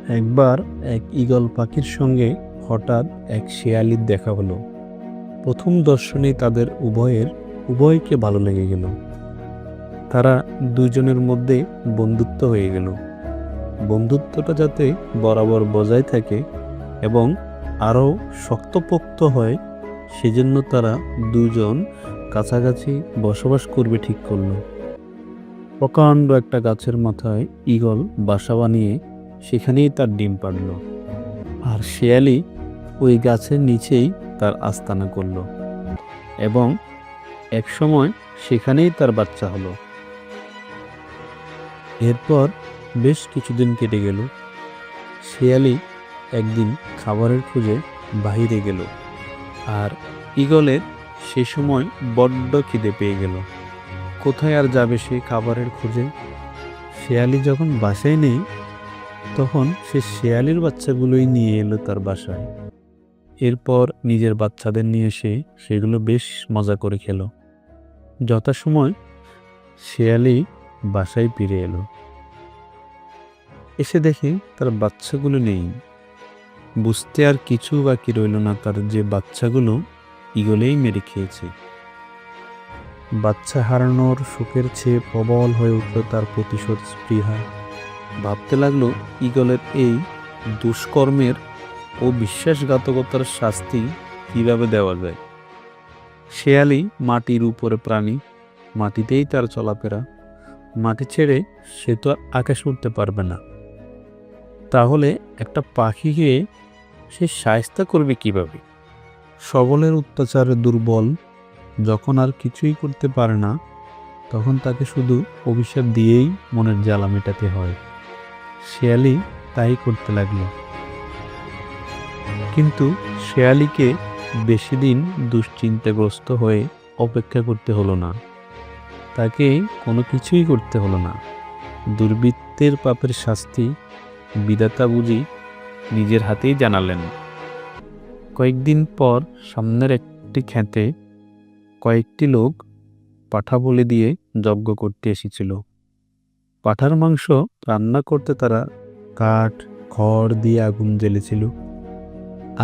একবার এক ঈগল পাখির সঙ্গে হঠাৎ এক শেয়ালির দেখা হলো। প্রথম দর্শনেই তাদের উভয়কে ভালো লেগে গেল। তারা দুজনের মধ্যে বন্ধুত্ব হয়ে গেল। বন্ধুত্বটা যাতে বরাবর বজায় থাকে এবং আরও শক্তপোক্ত হয়, সেজন্য তারা দুজন কাছাকাছি বসবাস করবে ঠিক করলো। প্রকাণ্ড একটা গাছের মাথায় ঈগল বাসা বানিয়ে সেখানেই তার ডিম পাড়ল, আর শেয়ালি ওই গাছের নিচেই তার আস্তানা করল এবং একসময় সেখানেই তার বাচ্চা হলো। এরপর বেশ কিছুদিন কেটে গেল। শেয়ালি একদিন খাবারের খোঁজে বাহিরে গেল, আর ঈগলের সে সময় বড্ড খিদে পেয়ে গেল। কোথায় আর যাবে সে খাবারের খোঁজে? শেয়ালি যখন বাসায় নেই, তখন সে শেয়ালির বাচ্চাগুলোই নিয়ে এলো তার বাসায়। এরপর নিজের বাচ্চাদের নিয়ে এসে সেগুলো বেশ মজা করে খেল। যথাসময় শেয়ালি বাসায় ফিরে এলো। এসে দেখে তার বাচ্চাগুলো নেই। বুঝতে আর কিছু বাকি রইল না, তার যে বাচ্চাগুলো ঈগলেই মেরে খেয়েছে। বাচ্চা হারানোর শোকের চেয়ে প্রবল হয়ে উঠল তার প্রতিশোধ স্পৃহা। ভাবতে লাগলো ঈগলের এই দুষ্কর্মের ও বিশ্বাসঘাতকতার শাস্তি কিভাবে দেওয়া যায়। শেয়ালি মাটির উপরে প্রাণী, মাটিতেই তার চলাফেরা। মাটি ছেড়ে সে তো আর আকাশে উঠতে পারবে না। তাহলে একটা পাখিকে সে শায়েস্তা করবে কিভাবে? সবলের অত্যাচারে দুর্বল যখন আর কিছুই করতে পারে না, তখন তাকে শুধু অভিশাপ দিয়েই মনের জ্বালা মেটাতে হয়। শেয়ালি তাই করতে লাগলো। কিন্তু শেয়ালিকে বেশি দিন দুশ্চিন্তাগ্রস্ত হয়ে অপেক্ষা করতে হলো না। তাকে কোনো কিছুই করতে হলো না। দুর্বৃত্তের পাপের শাস্তি বিধাতা বুঝি নিজের হাতেই জানালেন। কয়েকদিন পর সামনের একটি ক্ষেতে কয়েকটি লোক পাঠা বলি দিয়ে যজ্ঞ করতে এসেছিল। পাঠার মাংস রান্না করতে তারা কাঠ খড় দিয়ে আগুন জ্বেলেছিল।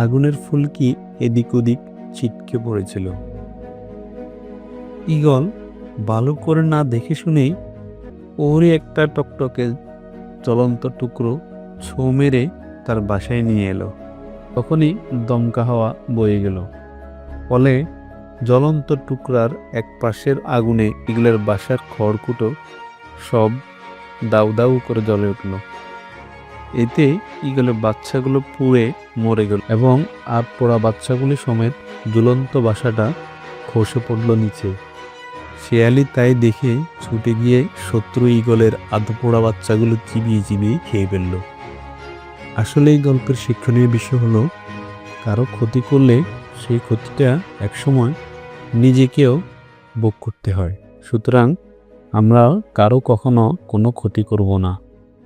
আগুনের ফুলকি এদিক ওদিক ছিটকে পড়েছিল। ঈগল ভালো করে না দেখে শুনেই ওরই একটা টকটকে জ্বলন্ত টুকরো ছোঁ মেরে তার বাসায় নিয়ে এলো। তখনই দমকা হাওয়া বয়ে গেল, ফলে জ্বলন্ত টুকরার এক পাশের আগুনে ঈগলের বাসার খড়কুটো সব দাউ দাউ করে জ্বলে উঠল। এতে ঈগলের বাচ্চাগুলো পুড়ে মরে গেল এবং আর পোড়া বাচ্চাগুলি সমেত ঝুলন্ত বাসাটা খসে পড়ল নিচে। শেয়ালি তাই দেখে ছুটে গিয়ে শত্রু ঈগলের আধপোড়া বাচ্চাগুলো চিবিয়ে চিবিয়ে খেয়ে ফেলল। আসলে এই গল্পের শিক্ষণীয় বিষয় হলো, কারো ক্ষতি করলে সেই ক্ষতিটা একসময় নিজেকেও ভোগ করতে হয়। সুতরাং আমরা কারো কখনো কোনো ক্ষতি করব না।